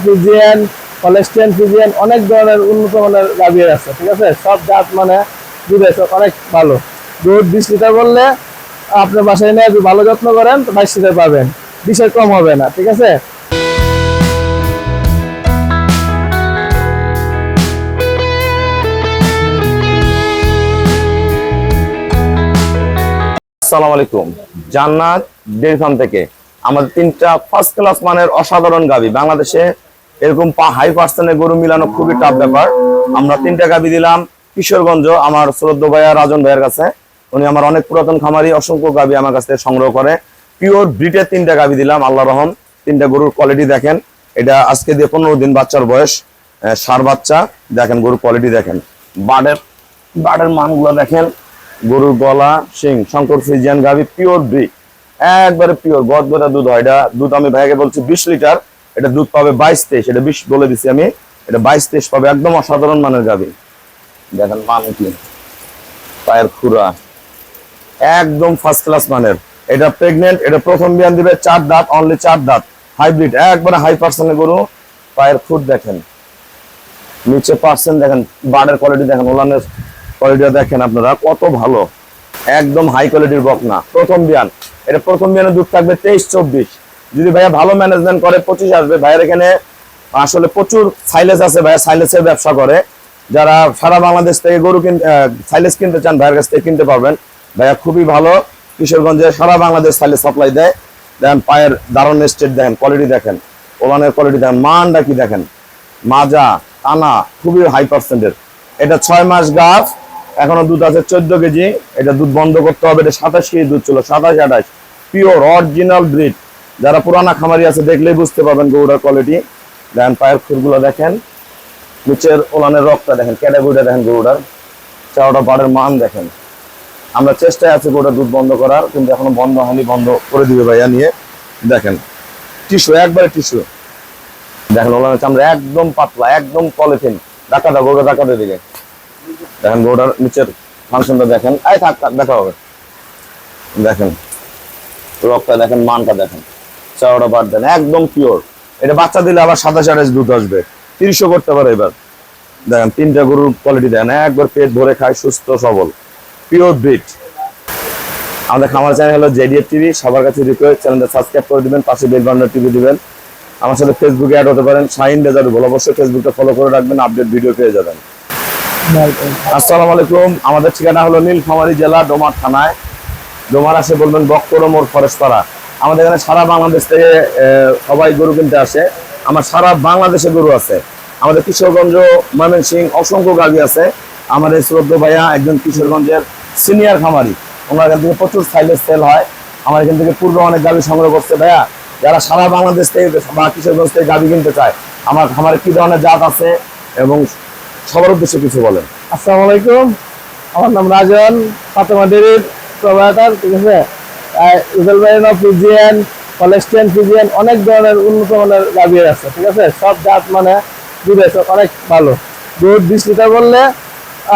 Friesian, Holstein Friesian, অনেক ধরনের উন্নত মানের গাভী আছে। ঠিক আছে, সব জাত মানে দুধের অনেক ভালো। দুধ 20 লিটার বললে আপনার বাসায় নিয়ে যদি ভালো যত্ন করেন 22 লিটার পাবেন, 20 কম হবে না। ঠিক আছে। আসসালামু আলাইকুম। জান্নাত ডেইরি ফার্ম থেকে আমাদের 3টা ফার্স্ট ক্লাস মানের অসাধারণ গাভী। বাংলাদেশে এরকম হাই পার্সেন্টের গরু মিলানো খুবই টাফ ব্যাপার। আমরা 3টা গাভী দিলাম কিশোরগঞ্জ আমার শ্রদ্ধ ভাইয়া রাজন ভাইয়ের কাছে। উনি আমার অনেক পুরাতন খামারি, অসংখ্য গাভী আমার কাছ থেকে সংগ্রহ করে। পিওর ব্রিডের 3টা গাভী দিলাম, আল্লাহ রহম। 3টা গরুর কোয়ালিটি দেখেন। এটা আজকে দিয়ে 15 দিন বাচ্চার বয়স, ষাঁড় বাচ্চা। দেখেন গরুর কোয়ালিটি দেখেন, বাড়ের মানগুলো দেখেন। গরুর গলা, শিং, শঙ্কর ফ্রিজিয়ান গাভী, পিওর ব্রিড, একবারে পিওর গদগদা দুধ হয়। এটা দুধ আমি ভাইকে বলছি 20 লিটার, এটা দুধ পাবে 22-23, এটা 20 বলে দিছি আমি, এটা 22-23 পাবে। একদম অসাধারণ মানের গাভী। দেখেন মান কি, পায়ের খুরা একদম ফার্স্ট ক্লাস মানের। এটা প্রেগনেন্ট, এটা প্রথম বিয়ান দিবে 4 দাঁত, অনলি 4 দাঁত, হাইব্রিড, একবারে হাই পার্সেন্টের গরু। পায়ের খুঁট দেখেন, নিচে পার্সেন্ট দেখেন, বাড়ের কোয়ালিটি দেখেন, ওলানের কোয়ালিটিটা দেখেন আপনারা কত ভালো, একদম হাই কোয়ালিটির বকনা। প্রথম বিয়ান, এটা প্রথম বিয়ানের দুধ থাকবে 23-24। যদি ভাইয়া ভালো ম্যানেজমেন্ট করে 25 আসবে। ভাইয়ের এখানে আসলে প্রচুর সাইলেজ আছে, ভাইয়া সাইলেজের ব্যবসা করে। যারা সারা বাংলাদেশ থেকে গরু সাইলেজ কিনতে চান ভাইয়ের কাছ থেকে কিনতে পারবেন। ভাইয়া খুবই ভালো, কিশোরগঞ্জে সারা বাংলাদেশ সাইলেজ সাপ্লাই দেয়। দেখেন পায়ের দারুণ স্টেট দেখেন, কোয়ালিটি দেখেন, ওলানের কোয়ালিটি দেখেন, মানটা কি দেখেন, মাজা টানা খুবই হাই পার্সেন্টের। এটা 6 মাস গাভ, এখনো দুধ আছে 14 কেজি। এটা দুধ বন্ধ করতে হবে। এটা 27 কেজি দুধ ছিল, 27-28, পিওর অরিজিনাল ব্রিড। যারা পুরানা খামারি আছে দেখলেই বুঝতে পারবেন গরুটার কোয়ালিটি। দেখেন পায়ের খুরগুলো দেখেন, নিচের ওলানের রকটা দেখেন, ক্যাটাগরিটা দেখেন, গরুটার চাওড়া বাড়ের মান দেখেন। আমরা চেষ্টায় আছি গরুটার দুধ বন্ধ করার, কিন্তু এখনো বন্ধ হয়নি, বন্ধ করে দিবে ভাইয়া নিয়ে। দেখেন টিস্যু, একবারে টিস্যু দেখেন, ওলানের চামড়া একদম পাতলা, একদম পলিথিন। ডাকাটা গরুটা ডাকাতে দিকে দেখেন, গরুটার নিচের ফাংশনটা দেখেন, থাক দেখা হবে। দেখেন রকটা দেখেন, মানটা দেখেন, চাওড়া বাট দেন, একদম পিওর। এটা বাচ্চা দিলে আবার 27-28 দুধ আসবে, 30ও করতে পারে এবার। দেখেন 3টা গরুর কোয়ালিটি দেখেন, একবার পেট ভরে খায়, সুস্থ সবল, পিওর ব্রিড। আমাদের খামার চ্যানেল হলো জেডিএফ টিভি। সবার কাছে রিকোয়েস্ট, চ্যানেলটা সাবস্ক্রাইব করে দিবেন, পাশে বেল বাটন টিপে দিবেন। আমার সাথে ফেসবুকে অ্যাড হতে পারেন, শাহিন রেজারুল, অবশ্যই ফেসবুকটা ফলো করে রাখবেন, আপডেট ভিডিও পেয়ে যাবেন। আসসালামু আলাইকুম। আমাদের ঠিকানা হলো নীলফামারী জেলা, ডোমার থানায়। ডোমার আসে বলবেন বক্কর মোড়, ফরেশপাড়া। আমাদের এখানে সারা বাংলাদেশ থেকে সবাই গরু কিনতে আসে। আমার সারা বাংলাদেশে গরু আছে। আমাদের কিশোরগঞ্জ, ময়মনসিংহ অসংখ্য গাভী আছে। আমাদের শ্রদ্ধ ভাইয়া একজন কিশোরগঞ্জের সিনিয়র খামারি, ওনার এখান থেকে প্রচুর সাইলেজ সেল হয়। আমার এখান থেকে পূর্বে অনেক গাভী সংগ্রহ করছে ভাইয়া। যারা সারা বাংলাদেশ থেকে বা কিশোরগঞ্জ থেকে গাভী কিনতে চায়, আমার খামারে কি ধরনের জাত আছে এবং সবার উদ্দেশ্যে কিছু বলেন। আসসালামু আলাইকুম, আমার নাম রাজন, ফাতেমা ডেইরির প্রোভাইডার। ঠিক আছে, ফ্রিজিয়ান, হলস্টাইন ফ্রিজিয়ান, অনেক ধরনের উন্নত মানের গাভী আছে। ঠিক আছে, সব জাত মানে দুধের অনেক ভালো। দুধ 20 লিটার বললে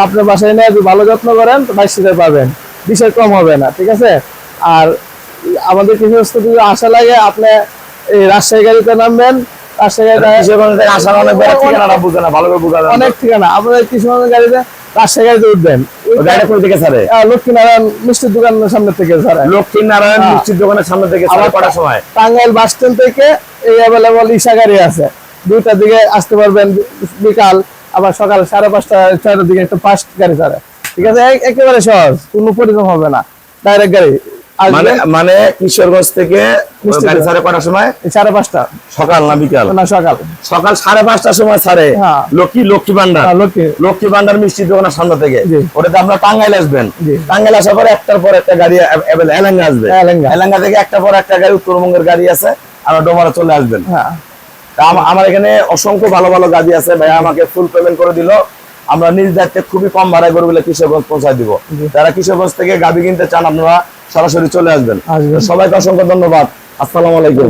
আপনার বাসায় নিয়ে যদি ভালো যত্ন করেন 22 লিটার পাবেন, 20 কম হবে না। ঠিক আছে। আর আমাদের কিছু যদি আশা লাগে, আপনি এই রাজশাহী গাড়িতে নামবেন। অনেক ঠিকানা আপনাদের কিশোরগঞ্জ গাড়িতে, রাজশাহী গাড়িতে উঠবেন। লক্ষ্মীনারায়ণ মিষ্টির দোকানের সামনে থেকে, লক্ষ্মীনারায়ণ মিষ্টির দোকানের সামনে থেকে সময় টাঙ্গাইল বাস স্ট্যান্ড থেকে এই অ্যাভেলেবল ইশা গাড়ি আছে, 2টার দিকে আসতে পারবেন। বিকাল আবার সকাল 5:30-6টার দিকে একটা ফাস্ট গাড়ি ছাড়ে। ঠিক আছে, একেবারে সহজ, কোনো পরিশ্রম হবে না, ডাইরেক্ট গাড়ি। মানে কিশোরগঞ্জ থেকে গাড়ি ছাড়ে কটার সময়? 5:30 সকাল না বিকাল? না সকাল, সকাল 5:30টার সময় ছাড়ে। লক্ষ্মী ভান্ডার, লক্ষ্মী ভান্ডার মিষ্টির দোকানের সামনে থেকে। ওটাতে আপনার টাঙ্গাইল আসবেন, টাঙ্গাইল আসার পরে একটার পর একটা গাড়ি এলাঙ্গা আসবে, এলাঙ্গা থেকে একটার পর একটা গাড়ি উত্তরবঙ্গের গাড়ি আছে, আর ডোমারে চলে আসবেন। আমার এখানে অসংখ্য ভালো ভালো গাড়ি আছে। ভাইয়া আমাকে ফুল পেমেন্ট করে দিল, আমরা নিজ দায়িত্বে খুবই কম ভাড়ায় গরুগুলো কিশোরগঞ্জ পৌঁছায় দিব। যারা কিশোরগঞ্জ থেকে গাভী কিনতে চান আপনারা সরাসরি চলে আসবেন। সবাইকে অসংখ্য ধন্যবাদ। আসসালামু আলাইকুম।